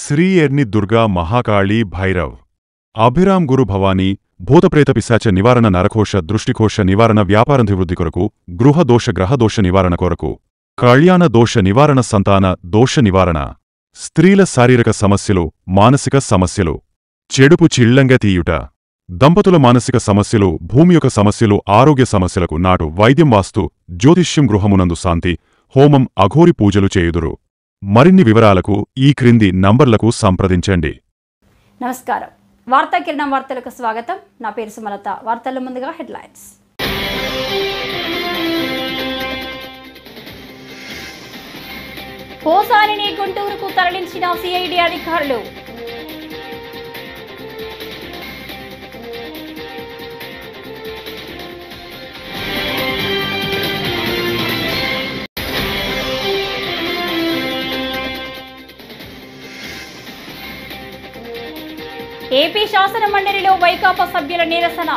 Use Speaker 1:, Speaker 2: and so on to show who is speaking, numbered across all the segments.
Speaker 1: శ్రీ ఎర్ని దుర్గా మహాకాళీ భైరవ్ అభిరామ్ గురు భవానీ భూతప్రేత పిశాచ నివారణ నరకోశ దృష్టికోశ నివారణ వ్యాపారాభివృద్ధి కొరకు గృహదోష గ్రహదోష నివారణ కొరకు కళ్యాణ దోష నివారణ సంతాన దోష నివారణ స్త్రీల శారీరక సమస్యలు మానసిక సమస్యలు చెడుపు చిళ్లంగా తీయుట దంపతుల మానసిక సమస్యలు భూమి యొక్క సమస్యలు ఆరోగ్య సమస్యలకు నాటు వైద్యం వాస్తు జ్యోతిష్యం గృహమునందు శాంతి హోమం అఘోరి పూజలు చేయుదురు మరిన్ని వివరాలకు ఈ క్రింది నంబర్లకు సంప్రదించండి.
Speaker 2: నమస్కారం. వార్తా కిరణం వార్తలకు స్వాగతం. నా పేరు సుమలత. వార్తల ముందుగా హెడ్లైన్స్. పోసానిని గుంటూరుకు తరలించిన సిఐడి అధికారులు. ఏపీ శాసన మండలిలో వైకాపా సభ్యుల నిరసన.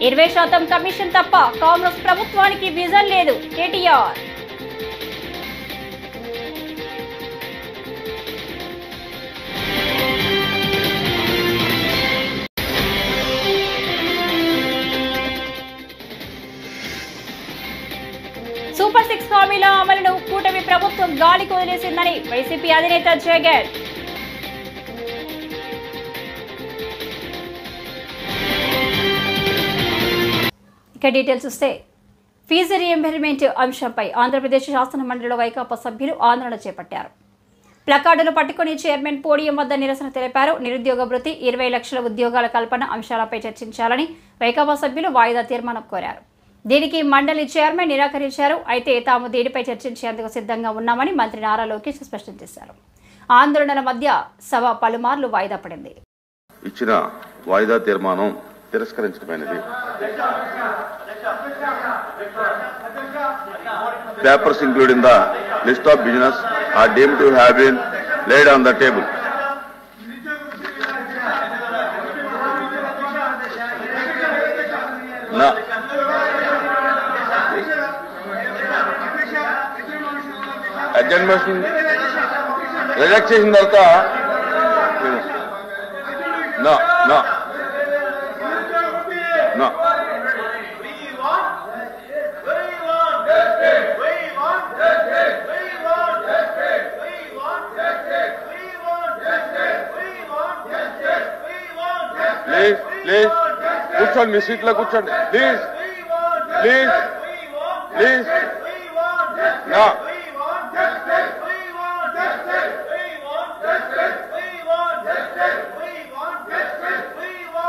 Speaker 2: ఇరవై శాతం కమిషన్ తప్ప కాంగ్రెస్ ప్రభుత్వానికి విజన్ లేదు కేటీఆర్. సూపర్ 6 హామీల అమలును కూటమి ప్రభుత్వం గాలికి వదిలేసిందని వైసీపీ అధినేత జగన్. ఇక డీటెయిల్స్ చూస్తే ఫీజు రీయింబర్స్మెంట్ అంశంపై ఆంధ్రప్రదేశ్ శాసన మండలిలో వైకాపా సభ్యులు ఆందోళన చేపట్టారు. ప్లకార్డులు పట్టుకుని చైర్మన్ పోడియం వద్ద నిరసన తెలిపారు. నిరుద్యోగ భృతి 20 లక్షల ఉద్యోగాల కల్పన అంశాలపై చర్చించాలని వైకాపా సభ్యులు వాయిదా తీర్మానం కోరారు. దీనికి మండలి చైర్మన్ నిరాకరించారు. అయితే తాము దీనిపై చర్చించేందుకు సిద్ధంగా ఉన్నామని మంత్రి నారా లోకేష్ స్పష్టం చేశారు. ఆందోళనల మధ్య సభ పలుమార్లు వాయిదా పడింది.
Speaker 3: ఇచ్చిన వాయిదా తీర్మానం తిరస్కరించడమైనది. Papers including the list of business are deemed to have been laid on the table. Adjournment reject చేసిన తర్వాత no no no please please కూర్చోండి, మీ సీట్లో కూర్చోండి please please please. No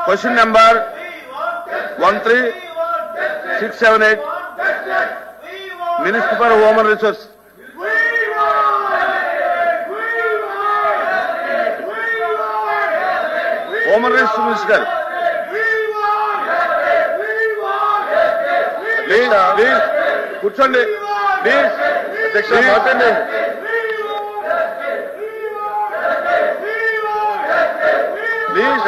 Speaker 3: Question number 13678, Minister for Human Resources. Human Resources Minister. Please, please, కూర్చోండి please. అధ్యక్ష మాట్లాడండి. Please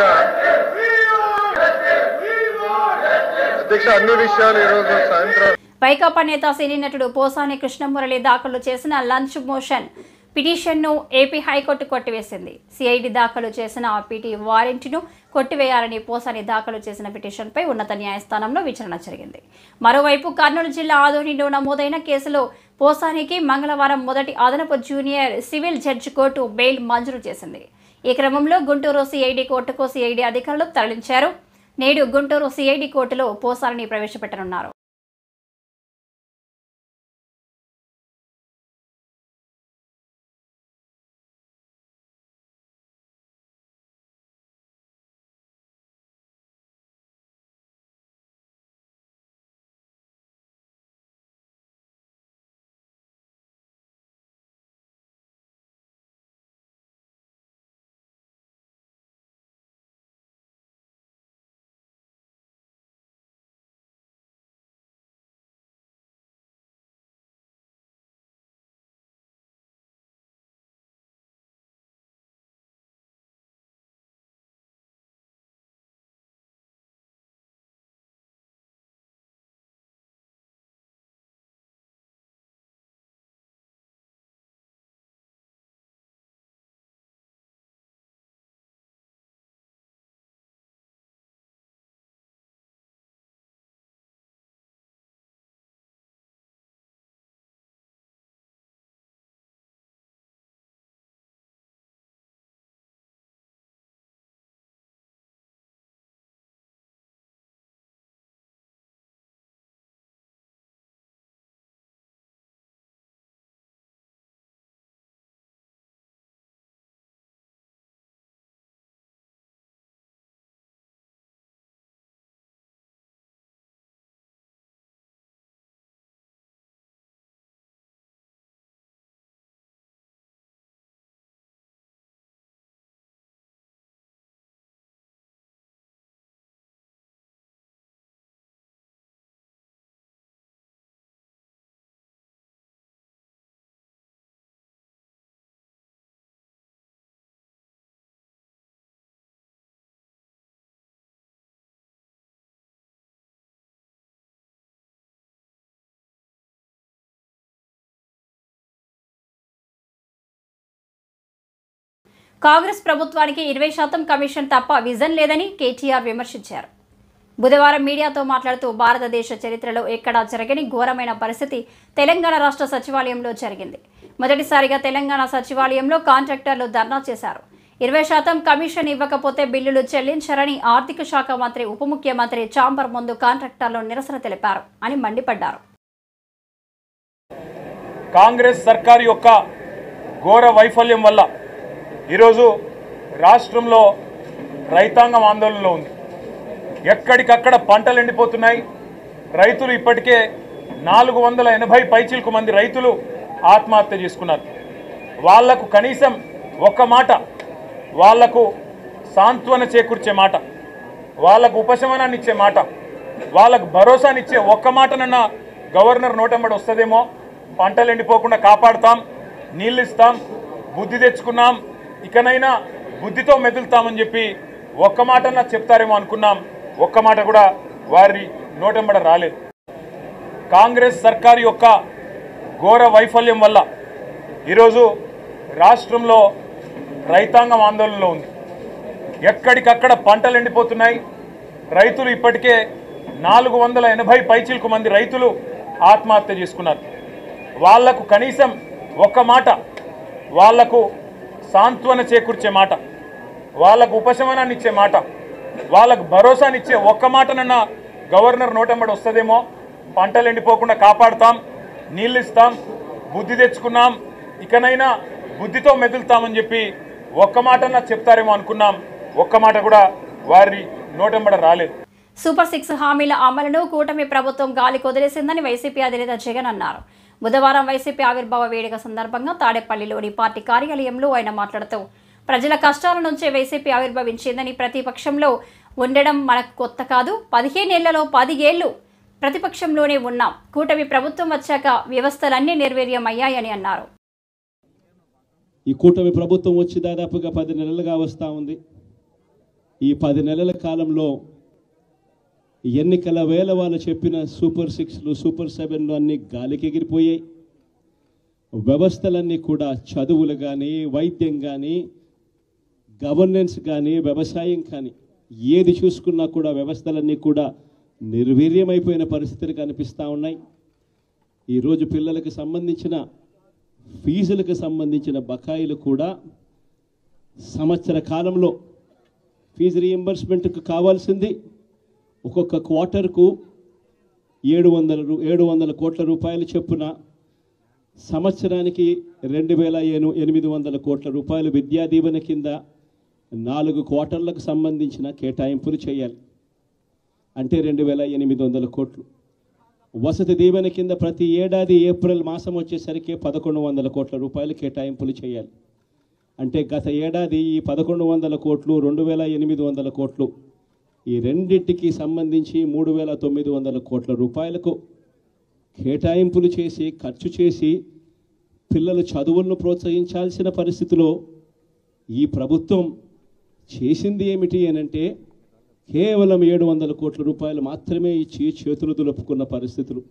Speaker 3: అన్ని విషయాలు ఈరోజు సాయంత్రం.
Speaker 2: వైకాపా నేత సినీ నటుడు పోసాని కృష్ణమురళి దాఖలు చేసిన లంచ్ మోషన్ పిటిషన్ను ఏపీ హైకోర్టు కొట్టివేసింది. సిఐడి దాఖలు చేసిన పిటి వారెంట్ను కొట్టివేయాలని పోసాని దాఖలు చేసిన పిటిషన్పై ఉన్నత న్యాయస్థానంలో విచారణ జరిగింది. మరోవైపు కర్నూలు జిల్లా ఆదోనిలో నమోదైన కేసులో పోసానికి మంగళవారం మొదటి అదనపు junior civil judge court bail మంజూరు చేసింది. ఈ క్రమంలో గుంటూరు సిఐడి కోర్టుకు సిఐడి అధికారులు తరలించారు. నేడు గుంటూరు సిఐడి కోర్టులో పోసాని ప్రవేశపెట్టనున్నారు. కాంగ్రెస్ ప్రభుత్వానికి 20% కమిషన్ తప్ప విజన్ లేదని కేటీఆర్ విమర్శించారు. బుధవారం మీడియాతో మాట్లాడుతూ భారతదేశ చరిత్రలో ఎక్కడా జరగని ఘోరమైన పరిస్థితి తెలంగాణ రాష్ట్ర సచివాలయంలో జరిగింది. మొదటిసారిగా తెలంగాణ సచివాలయంలో కాంట్రాక్టర్లు ధర్నా చేశారు. 20% కమిషన్ ఇవ్వకపోతే బిల్లులు చెల్లించారని ఆర్థిక శాఖ మంత్రి ఉప ముఖ్యమంత్రి చాంబర్ ముందు కాంట్రాక్టర్లు నిరసన తెలిపారు అని మండిపడ్డారు.
Speaker 4: కాంగ్రెస్ సర్కారు యొక్క ఘోర వైఫల్యం వల్ల ఈరోజు రాష్ట్రంలో రైతాంగం ఆందోళనలో ఉంది. ఎక్కడికక్కడ పంటలు ఎండిపోతున్నాయి. రైతులు ఇప్పటికే 480 పైచిలకు మంది రైతులు ఆత్మహత్య చేసుకున్నారు. వాళ్లకు కనీసం ఒక్క మాట, వాళ్లకు సాంత్వన చేకూర్చే మాట, వాళ్లకు ఉపశమనాన్ని ఇచ్చే మాట, వాళ్ళకు భరోసానిచ్చే ఒక్క మాటనన్నా గవర్నర్ నోటెంబడి వస్తుందేమో. పంటలు ఎండిపోకుండా కాపాడుతాం, నీళ్ళు ఇస్తాం, బుద్ధి తెచ్చుకున్నాం, ఇకనైనా బుద్ధితో మెదులుతామని చెప్పి ఒక్క మాటన్నా చెప్తారేమో అనుకున్నాం. ఒక్క మాట కూడా వారి నోటెంబడ రాలేదు. కాంగ్రెస్ సర్కారు యొక్క ఘోర వైఫల్యం వల్ల ఈరోజు రాష్ట్రంలో రైతాంగం ఆందోళనలో ఉంది. ఎక్కడికక్కడ పంటలు ఎండిపోతున్నాయి. రైతులు ఇప్పటికే 480 పైచిలకు మంది రైతులు ఆత్మహత్య చేసుకున్నారు. వాళ్లకు కనీసం ఒక్క మాట, వాళ్లకు సాంత్వన చేకూర్చే మాట, వాళ్లకు ఉపశమనాన్ని ఇచ్చే మాట, వాళ్ళకు భరోసానిచ్చే ఒక్క మాటనన్నా గవర్నర్ నోటెంబడి వస్తుందేమో. పంటలు ఎండిపోకుండా కాపాడుతాం, నీళ్ళు ఇస్తాం, బుద్ధి తెచ్చుకున్నాం, ఇకనైనా బుద్ధితో మెదులుతామని చెప్పి ఒక్క మాటన్నా చెప్తారేమో అనుకున్నాం. ఒక్క మాట కూడా వారి నోటెంబడ రాలేదు.
Speaker 2: సూపర్ 6 హామీల అమలును కూటమి ప్రభుత్వం గాలి కొదిలేసిందని వైసీపీ అధినేత జగన్ అన్నారు. బుధవారం వైసీపీ ఆవిర్భావ వేడుక సందర్భంగా తాడేపల్లిలోని పార్టీ కార్యాలయంలో ఆయన మాట్లాడుతూ ప్రజల కష్టాల నుంచే వైసీపీ ఆవిర్భవించిందని, ప్రతిపక్షంలో ఉండడం మనకు కొత్త కాదు, 15 ఏళ్లలో 10 ఏళ్లు ప్రతిపక్షంలోనే ఉన్నాం, కూటమి ప్రభుత్వం వచ్చాక వ్యవస్థలన్నీ నిర్వీర్యమయ్యాయని అన్నారు.
Speaker 5: ఈ కూటమి ప్రభుత్వం వచ్చి దాదాపుగా 10 నెలలుగా వస్తూ ఉంది. ఈ 10 నెలల కాలంలో ఎన్నికల వేళ వాళ్ళు చెప్పిన సూపర్ 6లు, సూపర్ 7లు అన్నీ గాలికి ఎగిరిపోయాయి. వ్యవస్థలన్నీ కూడా చదువులు కానీ, వైద్యం కానీ, గవర్నెన్స్ కానీ, వ్యవసాయం కానీ ఏది చూసుకున్నా కూడా వ్యవస్థలన్నీ కూడా నిర్వీర్యమైపోయిన పరిస్థితులు కనిపిస్తూ ఉన్నాయి. ఈరోజు పిల్లలకు సంబంధించిన ఫీజులకు సంబంధించిన బకాయిలు కూడా సంవత్సర కాలంలో ఫీజు రీఎంబర్స్మెంట్కు కావాల్సింది ఒక్కొక్క క్వార్టర్కు 700 కోట్ల రూపాయలు చొప్పున, సంవత్సరానికి 2800 కోట్ల రూపాయలు విద్యా దీవెన కింద 4 క్వార్టర్లకు సంబంధించిన కేటాయింపులు చేయాలి. అంటే 2800 కోట్లు. వసతి దీవెన కింద ప్రతి ఏడాది ఏప్రిల్ మాసం వచ్చేసరికి 1100 కోట్ల రూపాయలు కేటాయింపులు చేయాలి. అంటే గత ఏడాది ఈ 1100 కోట్లు, 2800 కోట్లు, ఈ రెండింటికి సంబంధించి 3900 కోట్ల రూపాయలకు కేటాయింపులు చేసి, ఖర్చు చేసి పిల్లల చదువులను ప్రోత్సహించాల్సిన పరిస్థితిలో ఈ ప్రభుత్వం చేసింది ఏమిటి అనంటే కేవలం 700 కోట్ల రూపాయలు మాత్రమే ఇచ్చి చేతులు దులుపుకున్న పరిస్థితులు.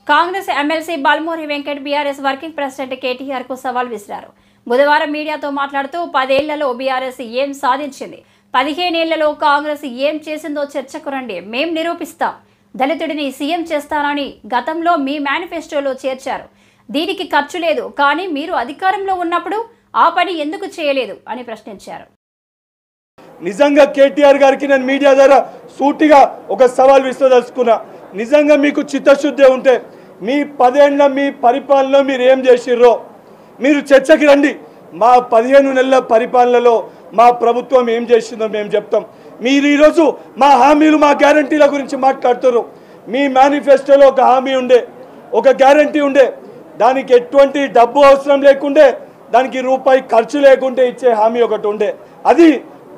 Speaker 2: Congress MLC Balmuri Venkat BRS working president KTR కు సవాల్ విసిరారు. బుధవారం మీడియాతో మాట్లాడుతూ 10 ఏళ్లలో బీఆర్ఎస్ ఏం సాధించింది, 15 ఏళ్లలో కాంగ్రెస్ ఏం చేసిందో చర్చకు రండి, మేం నిరూపిస్తాం, దళితుడిని సీఎం చేస్తానని గతంలో మీ మేనిఫెస్టోలో చేర్చారు, దీనికి ఖర్చు లేదు, కానీ మీరు అధికారంలో ఉన్నప్పుడు ఆ పని ఎందుకు చేయలేదు అని ప్రశ్నించారు.
Speaker 6: నిజంగా కేటీఆర్ గారికి నేను మీడియా ద్వారా సూటిగా ఒక సవాల్ విసిరదలుచుకున్నా. నిజంగా మీకు చిత్తశుద్ధి ఉంటే మీ 10 ఏళ్ల మీ పరిపాలనలో మీరు ఏం చేసిర్రో మీరు చర్చకి రండి. మా 15 నెలల పరిపాలనలో మా ప్రభుత్వం ఏం చేసిందో మేము చెప్తాం. మీరు ఈరోజు మా హామీలు, మా గ్యారంటీల గురించి మాట్లాడుతున్నారు. మీ మేనిఫెస్టోలో ఒక హామీ ఉండే, ఒక గ్యారంటీ ఉండే, దానికి ఎటువంటి డబ్బు అవసరం లేకుండే, దానికి రూపాయి ఖర్చు లేకుంటే ఇచ్చే హామీ ఒకటి ఉండే, అది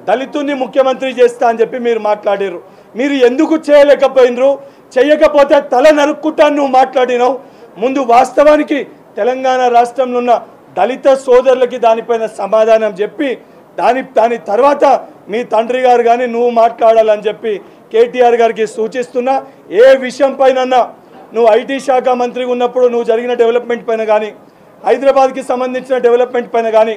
Speaker 6: దళితుని ముఖ్యమంత్రి చేస్తా అని చెప్పి మీరు మాట్లాడారు. మీరు ఎందుకు చేయలేకపోయినరు? చేయకపోతే తల నరుక్కుంటాను నువ్వు మాట్లాడినావు. ముందు వాస్తవానికి తెలంగాణ రాష్ట్రంలో ఉన్న దళిత సోదరులకి దానిపైన సమాధానం చెప్పి దాని తర్వాత మీ తండ్రి గారు కానీ నువ్వు మాట్లాడాలని చెప్పి కేటీఆర్ గారికి సూచిస్తున్నా. ఏ విషయం పైన నువ్వు ఐటీ శాఖ మంత్రిగా ఉన్నప్పుడు నువ్వు జరిగిన డెవలప్మెంట్ పైన కానీ, హైదరాబాద్కి సంబంధించిన డెవలప్మెంట్ పైన కానీ,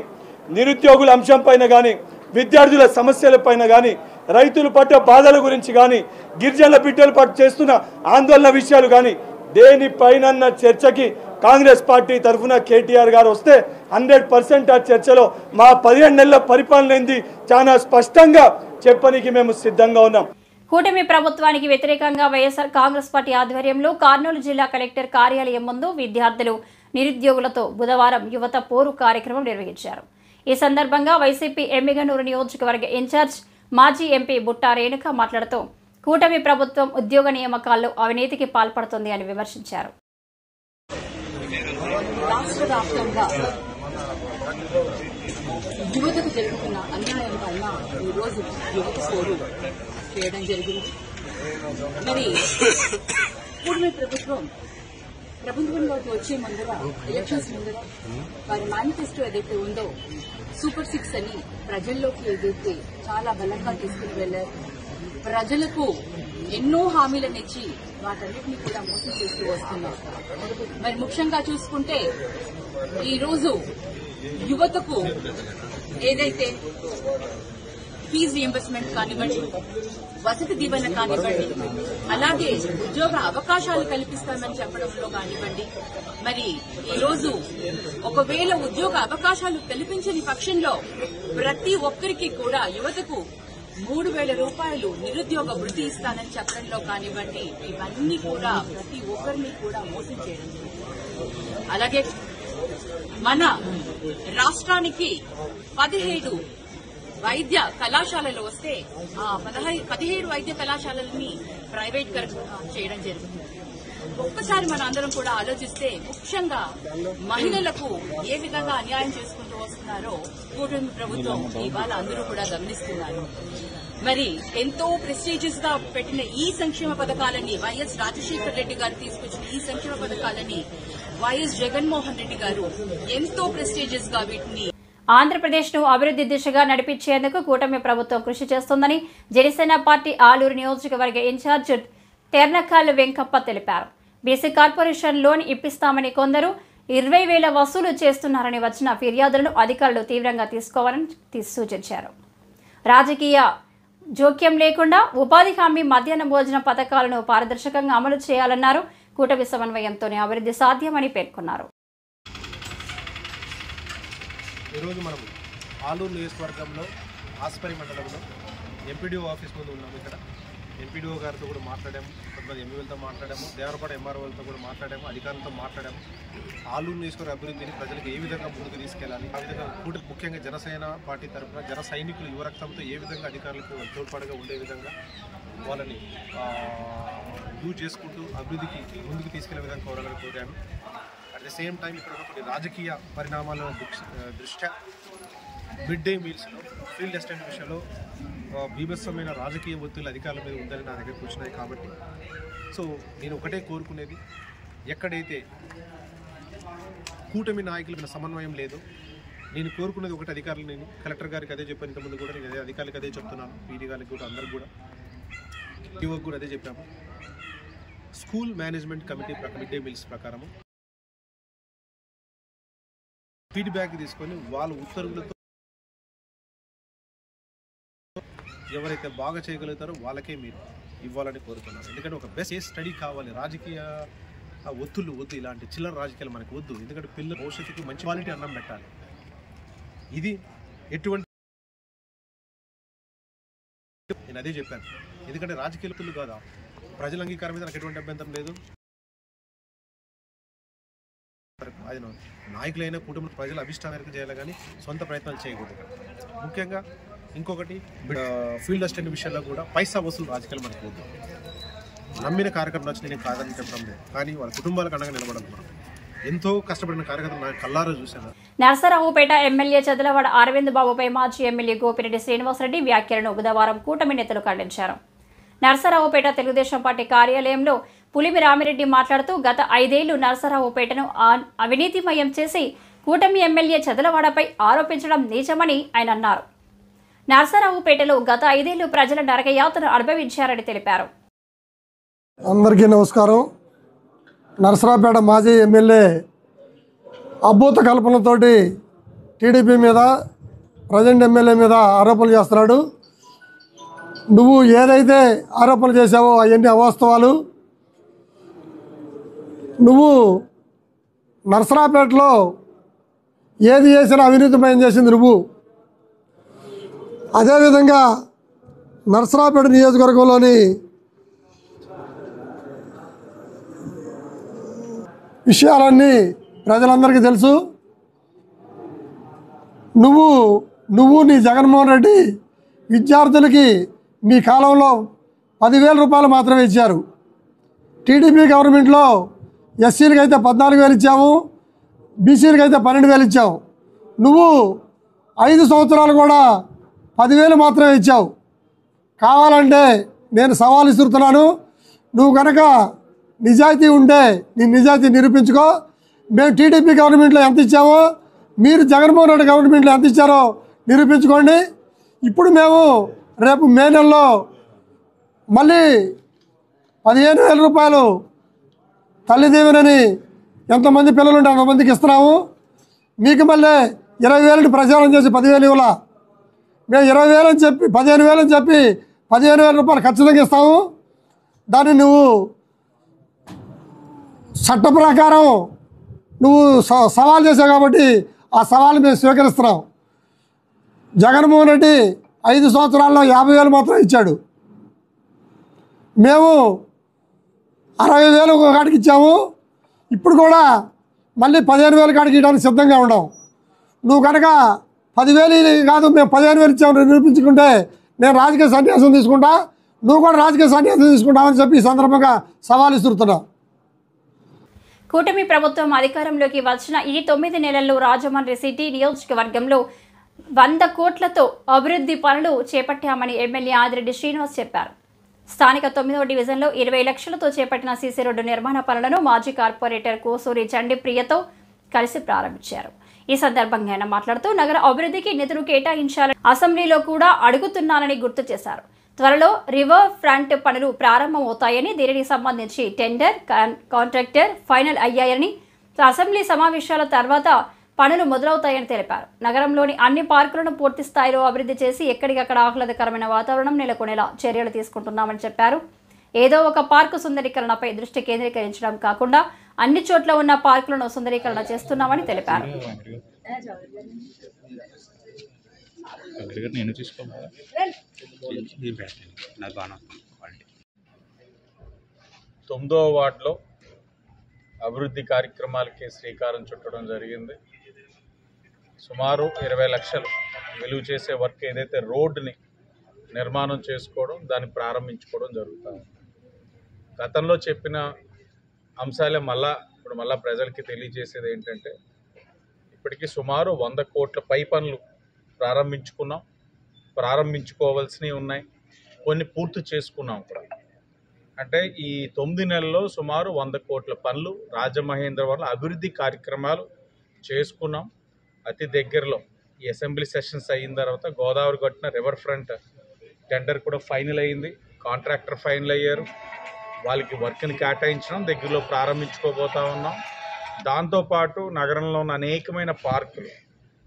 Speaker 6: నిరుద్యోగుల అంశంపైన కానీ, విద్యార్థుల సమస్యలపైన కానీ, రైతులు పట్ల బాధల గురించి కానీ, గిరిజనుల బిడ్డల పట్ల చేస్తున్న ఆందోళన విషయాలు కానీ దేనిపైన చర్చకి కాంగ్రెస్ పార్టీ తరఫున కేటీఆర్ గారు వస్తే 100% ఆ చర్చలో మా 15 నెలల పరిపాలన ఏంది చాలా స్పష్టంగా చెప్పడానికి మేము సిద్ధంగా ఉన్నాం.
Speaker 2: కూటమి ప్రభుత్వానికి వ్యతిరేకంగా వైఎస్ఆర్ కాంగ్రెస్ పార్టీ ఆధ్వర్యంలో కర్నూలు జిల్లా కలెక్టర్ కార్యాలయం ముందు విద్యార్థులు నిరుద్యోగులతో బుధవారం యువత పోరు కార్యక్రమం నిర్వహించారు. ఈ సందర్భంగా వైసీపీ ఎమ్మిగనూరు నియోజకవర్గ ఇన్ఛార్జ్ మాజీ ఎంపీ బుట్టా రేణుక మాట్లాడుతూ కూటమి ప్రభుత్వం ఉద్యోగ నియామకాల్లో అవినీతికి పాల్పడుతుంది అని విమర్శించారు.
Speaker 7: రాష్ట్ర వ్యాప్తంగా యువతకు జరుగుతున్న అన్యాయం వల్ల ఈరోజు యువత పోరు చేయడం జరిగింది. మరి కూటమి ప్రభుత్వంలోకి వచ్చే ముందర ఎలక్షన్స్ ముందర వారి మేనిఫెస్టో ఏదైతే ఉందో సూపర్ 6 అని ప్రజల్లోకి ఏదైతే చాలా బలంగా తీసుకుని వెళ్లారు. ప్రజలకు ఎన్నో హామీలను ఇచ్చి వాటన్నిటినీ కూడా మోసం చేస్తూ వస్తున్నారు. మరి ముఖ్యంగా చూసుకుంటే ఈరోజు యువతకు ఏదైతే ఫీజు రీయింబర్స్మెంట్ కానివ్వండి, వసతి దీవెన కానివ్వండి, అలాగే ఉద్యోగ అవకాశాలు కల్పిస్తామని చెప్పడంలో కానివ్వండి, మరి ఈరోజు ఒకవేళ ఉద్యోగ అవకాశాలు కల్పించని పక్షంలో ప్రతి ఒక్కరికి కూడా యువతకు 3,000 రూపాయలు నిరుద్యోగ వృత్తి ఇస్తానని చెప్పడంలో కానివ్వండి, ఇవన్నీ కూడా ప్రతి ఒక్కరిని కూడా మోసం చేయడం. అలాగే మన రాష్ట్రానికి 17 వైద్య కళాశాలలు వస్తే ఆ 17 వైద్య కళాశాలలని ప్రైవేట్ చేయడం జరుగుతుంది. ఒక్కసారి మన అందరం కూడా ఆలోచిస్తే ముఖ్యంగా మహిళలకు ఏ విధంగా అన్యాయం చేసుకుంటూ వస్తున్నారో కూటమి ప్రభుత్వం ఇవాళ అందరూ కూడా గమనిస్తున్నారు. మరి ఎంతో ప్రెస్టీజియస్ గా పెట్టిన ఈ సంక్షేమ పథకాలని వైఎస్ రాజశేఖర రెడ్డి గారు తీసుకొచ్చిన ఈ సంక్షేమ పథకాలని వైఎస్ జగన్మోహన్ రెడ్డి గారు ఎంతో ప్రెస్టీజియస్ గా వీటిని
Speaker 2: ఆంధ్రప్రదేశ్ను అభివృద్ధి దిశగా నడిపించేందుకు కూటమి ప్రభుత్వం కృషి చేస్తోందని జనసేన పార్టీ ఆలూరు నియోజకవర్గ ఇన్ఛార్జ్ తెర్నకాల్ వెంకప్ప తెలిపారు. బీసీ కార్పొరేషన్ లోన్ ఇప్పిస్తామని కొందరు 20,000 వసూలు చేస్తున్నారని వచ్చిన ఫిర్యాదులను అధికారులు తీవ్రంగా తీసుకోవాలని సూచించారు. రాజకీయ జోక్యం లేకుండా ఉపాధి హామీ మధ్యాహ్న భోజన పథకాలను పారదర్శకంగా అమలు చేయాలన్నారు. కూటమి సమన్వయంతోనే అభివృద్ధి సాధ్యమని పేర్కొన్నారు.
Speaker 8: ఈరోజు మనం ఆలూరు నియోజకవర్గంలో ఆస్పరి మండలంలో ఎంపీడీఓ ఆఫీస్ ముందు ఉన్నాము. ఇక్కడ ఎంపీడీఓ గారితో కూడా మాట్లాడాము, కొంతమంది ఎంపీలతో మాట్లాడాము, దేవరపాడ ఎంఆర్ఓలతో కూడా మాట్లాడాము, అధికారులతో మాట్లాడాము. ఆలూరు నియోజకవర్గ అభివృద్ధిని ప్రజలకు ఏ విధంగా ముందుకు తీసుకెళ్లాలి, ఆ విధంగా ముఖ్యంగా జనసేన పార్టీ తరఫున జన సైనికులు యువరక్తంతో ఏ విధంగా అధికారులకు తోడ్పాటుగా ఉండే విధంగా వాళ్ళని యూజ్ చేసుకుంటూ అభివృద్ధికి ముందుకు తీసుకెళ్లే విధంగా కోరాను. అట్ ద సేమ్ టైం ఇక్కడ కొన్ని రాజకీయ పరిణామాల దృష్ట్యా మిడ్ డే మీల్స్లో ఫీల్డ్ అసిస్టెంట్ విషయంలో బీభత్సమైన రాజకీయ ఒత్తిళ్లు అధికారుల మీద ఉందని నా దగ్గరకు వచ్చినాయి. కాబట్టి సో నేను ఒకటే కోరుకునేది, ఎక్కడైతే కూటమి నాయకుల మీద సమన్వయం లేదో నేను కోరుకునేది ఒకటి, అధికారులు నేను కలెక్టర్ గారికి అదే చెప్పాను, ఇంతకుముందు కూడా నేను అదే అధికారులకు అదే చెప్తున్నాను, పీడీ గారికి కూడా అందరికి కూడా టీఓకి కూడా అదే చెప్పాము. School management committee mid day meals ప్రకారము ఫీడ్బ్యాక్ తీసుకొని వాళ్ళ ఉత్తర్వులతో ఎవరైతే బాగా చేయగలుగుతారో వాళ్ళకే మీరు ఇవ్వాలని కోరుతున్నాను. ఎందుకంటే ఒక బెస్ట్ స్టడీ కావాలి, రాజకీయ ఒత్తులు వద్దు, ఇలాంటి చిల్లర రాజకీయాలు మనకు వద్దు. ఎందుకంటే పిల్లల భవిష్యత్తుకి మంచి క్వాలిటీ అన్నం పెట్టాలి. ఇది ఎటువంటి నేను అదే చెప్పాను, ఎందుకంటే రాజకీయ పిల్లలు కాదా, ప్రజల అంగీకారం మీద నాకు ఎటువంటి అభ్యంతరం లేదు. అది నాయకులైన కుటుంబ ప్రజల అభిష్టం మేరకు చేయాలి, కానీ సొంత ప్రయత్నాలు చేయకూడదు. ముఖ్యంగా ఇంకొకటి ఫీల్డ్ అసిస్టెంట్ విషయంలో కూడా పైసా వసూలు రాజకీయాలు మనకు వద్దు. నమ్మిన కార్యకర్తలు వచ్చి నేను కాదని చెప్పడం లేదు, కానీ వాళ్ళ కుటుంబాలకు అండగా నిలబడాలి. మనం ఎంతో కష్టపడిన కార్యకర్తలు కల్లారా చూశాను.
Speaker 2: నరసరావుపేట ఎమ్మెల్యే చదలవాడ అరవింద్ బాబుపై మాజీ ఎమ్మెల్యే గోపిరెడ్డి శ్రీనివాసరెడ్డి వ్యాఖ్యలను బుధవారం కూటమి నేతలు ఖండించారు. నరసరావుపేట తెలుగుదేశం పార్టీ కార్యాలయంలో పులిమి రామిరెడ్డి మాట్లాడుతూ గత 5 ఏళ్లు నరసరావుపేటను అవినీతిమయం చేసి కూటమి ఎమ్మెల్యే చదలవాడపై ఆరోపించడం నీచమని ఆయన అన్నారు. నరసరావుపేటలో గత 5 ఏళ్లు ప్రజల నరకయాతను అనుభవించారని తెలిపారు.
Speaker 9: అందరికీ నమస్కారం. నరసరావుపేట మాజీ ఎమ్మెల్యే అభూత కల్పనతోటి టీడీపీ మీద ప్రజెంట్ ఎమ్మెల్యే మీద ఆరోపణలు చేస్తున్నాడు. నువ్వు ఏదైతే ఆరోపణలు చేశావో అవన్నీ అవాస్తవాలు. నువ్వు నర్సరాపేటలో ఏది చేసినా అవినీతిమయం చేసింది నువ్వు. అదేవిధంగా నర్సరాపేట నియోజకవర్గంలోని విషయాలన్నీ ప్రజలందరికీ తెలుసు. నువ్వు నీ జగన్మోహన్ రెడ్డి విద్యార్థులకి మీ కాలంలో 10,000 రూపాయలు మాత్రమే ఇచ్చారు. టీడీపీ గవర్నమెంట్లో ఎస్సీలకి అయితే 14,000 ఇచ్చాము, బీసీలకి అయితే 12,000 ఇచ్చావు. నువ్వు 5 సంవత్సరాలు కూడా 10,000 మాత్రమే ఇచ్చావు. కావాలంటే నేను సవాల్ ఇస్తున్నాను, నువ్వు కనుక నిజాయితీ ఉంటే నీ నిజాయితీ నిరూపించుకో. మేము టీడీపీ గవర్నమెంట్లో ఎంత ఇచ్చామో మీరు జగన్మోహన్ రెడ్డి గవర్నమెంట్లో ఎంత ఇచ్చారో నిరూపించుకోండి. ఇప్పుడు మేము రేపు మే నెలలో మళ్ళీ 15,000 రూపాయలు తల్లి దీవెనని ఎంతమంది పిల్లలు ఉంటే అంతమందికి ఇస్తున్నాము. మీకు మళ్ళీ 20,000 ప్రచారం చేసి 10,000 ఇవ్వాల. మేము 20,000 అని చెప్పి 15,000 అని చెప్పి 15,000 రూపాయలు ఖచ్చితంగా ఇస్తాము. దాన్ని నువ్వు చట్ట ప్రకారం నువ్వు సవాల్ చేసావు కాబట్టి ఆ సవాలు మేము స్వీకరిస్తున్నాం. జగన్మోహన్ రెడ్డి 5 సంవత్సరాల్లో 50,000 మాత్రం ఇచ్చాడు. మేము 60,000 కాడికి ఇచ్చాము. ఇప్పుడు కూడా మళ్ళీ 15,000 కాడికి ఇవ్వడానికి సిద్ధంగా ఉన్నాం. నువ్వు కనుక 10,000 కాదు మేము 15,000 ఇచ్చామని నిరూపించుకుంటే నేను రాజకీయ సన్యాసం తీసుకుంటా, నువ్వు కూడా రాజకీయ సన్యాసం తీసుకుంటావని చెప్పి ఈ సందర్భంగా సవాల్ ఇస్తున్నావు.
Speaker 2: కూటమి ప్రభుత్వం అధికారంలోకి వచ్చిన ఈ 9 నెలల్లో రాజమండ్రి సిటీ నియోజకవర్గంలో 100 కోట్లతో అభివృద్ధి పనులు చేపట్టామని ఎమ్మెల్యే ఆదిరెడ్డి శ్రీనివాస్ చెప్పారు. స్థానిక 9వ డివిజన్లో 20 లక్షలతో చేపట్టిన సీసీ రోడ్డు నిర్మాణ పనులను మాజీ కార్పొరేటర్ కోసూరి చండి ప్రియతో కలిసి ప్రారంభించారు. ఈ సందర్భంగా ఆయన మాట్లాడుతూ నగర అభివృద్ధికి నిధులు కేటాయించాలని అసెంబ్లీలో కూడా అడుగుతున్నానని గుర్తు చేశారు. త్వరలో రివర్ ఫ్రంట్ పనులు ప్రారంభమవుతాయని, దీనికి సంబంధించి టెండర్, కాంట్రాక్టర్ ఫైనల్ అయ్యాయని, అసెంబ్లీ సమావేశాల తర్వాత పనులు మొదలవుతాయని తెలిపారు. నగరంలోని అన్ని పార్కులను పూర్తి స్థాయిలో అభివృద్ధి చేసి ఎక్కడికక్కడ ఆహ్లాదకరమైన వాతావరణం నెలకొనేలా చర్యలు తీసుకుంటున్నామని చెప్పారు. ఏదో ఒక పార్కు సుందరీకరణపై దృష్టి కేంద్రీకరించడం కాకుండా అన్ని చోట్ల ఉన్న పార్కులను సుందరీకరణ చేస్తున్నామని తెలిపారు.
Speaker 10: 9వ వార్డులో అభివృద్ధి కార్యక్రమాలకి శ్రీకారం చుట్టడం జరిగింది. సుమారు 20 లక్షలు విలువ చేసే వర్క్ ఏదైతే రోడ్డుని నిర్మాణం చేసుకోవడం, దాన్ని ప్రారంభించుకోవడం జరుగుతుంది. గతంలో చెప్పిన అంశాలే ఇప్పుడు మళ్ళా ప్రజలకి తెలియజేసేది ఏంటంటే, ఇప్పటికీ సుమారు 100 కోట్ల పై పనులు ప్రారంభించుకున్నాం, ప్రారంభించుకోవాల్సినవి ఉన్నాయి, కొన్ని పూర్తి చేసుకున్నాం కూడా. అంటే ఈ 9 నెలల్లో సుమారు 100 కోట్ల పనులు రాజమహేంద్రవరంలో అభివృద్ధి కార్యక్రమాలు చేసుకున్నాం. అతి దగ్గరలో ఈ అసెంబ్లీ సెషన్స్ అయిన తర్వాత గోదావరి గట్టున రివర్ ఫ్రంట్ టెండర్ కూడా ఫైనల్ అయ్యింది, కాంట్రాక్టర్ ఫైనల్ అయ్యారు, వాళ్ళకి వర్క్ని కేటాయించడం దగ్గరలో ప్రారంభించుకోబోతా ఉన్నాం. దాంతోపాటు నగరంలో ఉన్న అనేకమైన పార్కులు,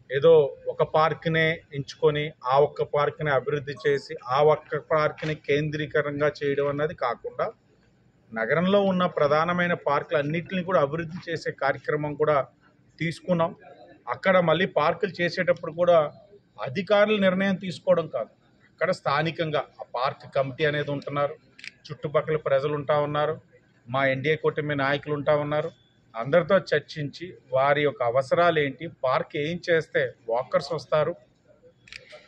Speaker 10: ఏదో ఒక పార్క్నే ఎంచుకొని ఆ ఒక్క పార్క్ని అభివృద్ధి చేసి ఆ ఒక్క పార్క్ని కేంద్రీకరంగా చేయడం అన్నది కాకుండా నగరంలో ఉన్న ప్రధానమైన పార్కులు అన్నింటినీ కూడా అభివృద్ధి చేసే కార్యక్రమం కూడా తీసుకున్నాం. అక్కడ మళ్ళీ పార్కులు చేసేటప్పుడు కూడా అధికారులు నిర్ణయం తీసుకోవడం కాదు, అక్కడ స్థానికంగా ఆ పార్క్ కమిటీ అనేది ఉంటున్నారు, చుట్టుపక్కల ప్రజలు ఉంటా ఉన్నారు, మా ఎన్డీఏ కూటమి నాయకులు ఉంటా ఉన్నారు. అందరితో చర్చించి వారి యొక్క అవసరాలు ఏంటి, పార్క్ ఏం చేస్తే వాకర్స్ వస్తారు,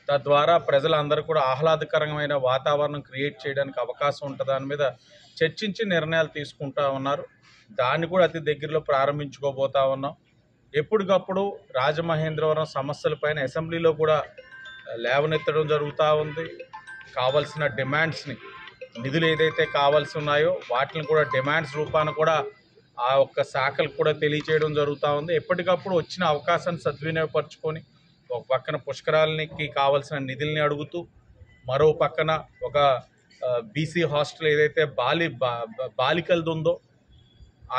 Speaker 10: తద్వారా ప్రజలందరూ కూడా ఆహ్లాదకరమైన వాతావరణం క్రియేట్ చేయడానికి అవకాశం ఉంటుంది దాని మీద చర్చించి నిర్ణయాలు తీసుకుంటా ఉన్నారు. దాన్ని కూడా అతి దగ్గరలో ప్రారంభించుకోబోతా ఉన్నాం. ఎప్పటికప్పుడు రాజమహేంద్రవరం సమస్యలపైన అసెంబ్లీలో కూడా లేవనెత్తడం జరుగుతూ ఉంది. కావాల్సిన డిమాండ్స్ని, నిధులు ఏదైతే కావాల్సి ఉన్నాయో వాటిని కూడా డిమాండ్స్ రూపాన కూడా ఆ ఒక్క శాఖలకు కూడా తెలియచేయడం జరుగుతూ ఉంది. ఎప్పటికప్పుడు వచ్చిన అవకాశాన్ని సద్వినియోగపరచుకొని ఒక పక్కన పుష్కరాలకి కావాల్సిన నిధుల్ని అడుగుతూ, మరో పక్కన ఒక బీసీ హాస్టల్ ఏదైతే బాలికలది ఉందో,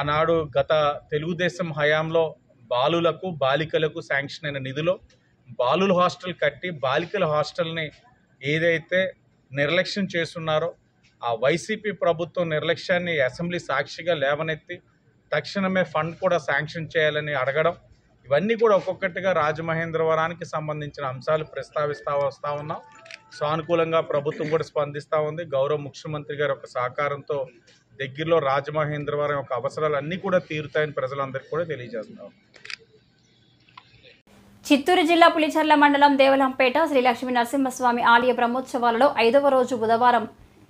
Speaker 10: ఆనాడు గత తెలుగుదేశం హయాంలో బాలులకు బాలికలకు శాంక్షన్ అయిన నిధిలో బాలుల హాస్టల్ కట్టి బాలికల హాస్టల్ని ఏదైతే నిర్లక్ష్యం చేస్తున్నారో ఆ వైసీపీ ప్రభుత్వం నిర్లక్ష్యాన్ని అసెంబ్లీ సాక్షిగా లేవనెత్తి తక్షణమే ఫండ్ కూడా శాంక్షన్ చేయాలని అడగడం, ఇవన్నీ కూడా ఒక్కొక్కటిగా రాజమహేంద్రవరానికి సంబంధించిన అంశాలు ప్రస్తావిస్తూ వస్తూ ఉన్నాం. సానుకూలంగా ప్రభుత్వం కూడా స్పందిస్తూ ఉంది. గౌరవ ముఖ్యమంత్రి గారి యొక్క సహకారంతో దగ్గరలో రాజమహేంద్రవరం యొక్క అవసరాలు అన్నీ కూడా తీరుతాయని ప్రజలందరికీ కూడా తెలియజేస్తున్నాం.
Speaker 2: చిత్తూరు జిల్లా పులిచెర్ల మండలం దేవలంపేట శ్రీ లక్ష్మీ నరసింహస్వామి ఆలయ బ్రహ్మోత్సవాలలో 5వ రోజు బుధవారం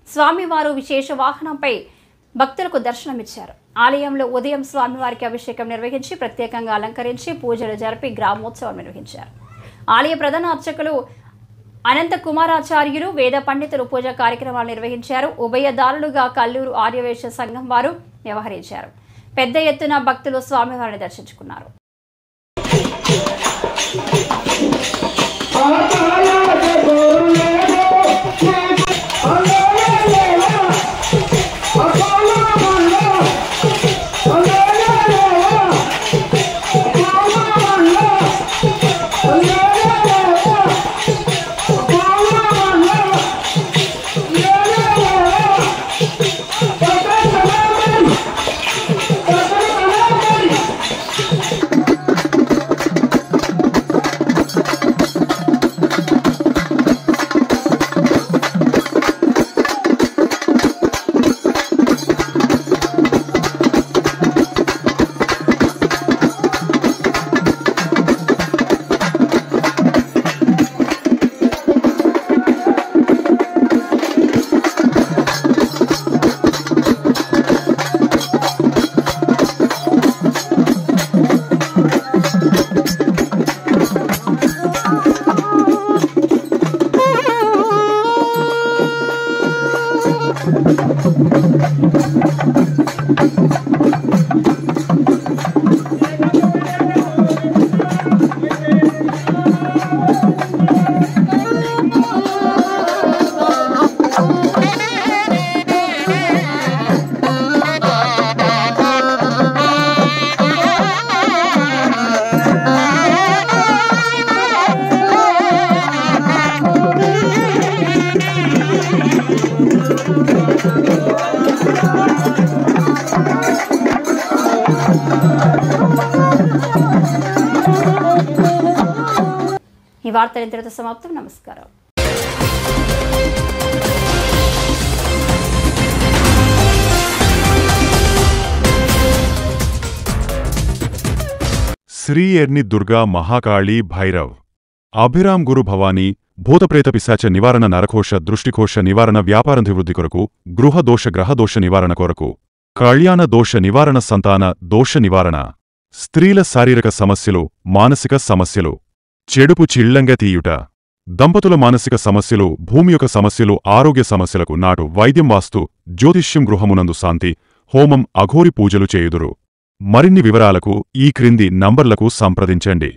Speaker 2: స్వామివారు విశేష వాహనంపై భక్తులకు దర్శనమిచ్చారు. ఆలయంలో ఉదయం స్వామివారికి అభిషేకం నిర్వహించి ప్రత్యేకంగా అలంకరించి పూజలు జరిపి గ్రామోత్సవం నిర్వహించారు. ఆలయ ప్రధాన అర్చకులు అనంత కుమారాచార్యులు వేద పండితులు పూజా కార్యక్రమాలు నిర్వహించారు. ఉభయదారులుగా కల్లూరు ఆర్యవేశ సంఘం వారు వ్యవహరించారు. పెద్ద ఎత్తున భక్తులు స్వామివారిని దర్శించుకున్నారు. ఈ వార్తలు ఇంతటితో సమాప్తం. నమస్కారం.
Speaker 1: శ్రీ ఎర్ని దుర్గా మహాకాళీ భైరవ్ అభిరామ్ గురు భవానీ భూతప్రేత పిశాచ నివారణ నరకోశ దృష్టికోశ నివారణ వ్యాపారాభివృద్ధి కొరకు గృహదోష గ్రహదోష నివారణ కొరకు కళ్యాణ దోష నివారణ సంతాన దోష నివారణ స్త్రీల శారీరక సమస్యలు మానసిక సమస్యలు చెడుపు చిళ్లంగా తీయుట దంపతుల మానసిక సమస్యలు భూమి యొక్క సమస్యలు ఆరోగ్య సమస్యలకు నాటు వైద్యం వాస్తు జ్యోతిష్యం గృహమునందు శాంతి హోమం అఘోరి పూజలు చేయుదురు. మరిన్ని వివరాలకు ఈ క్రింది నంబర్లకు సంప్రదించండి.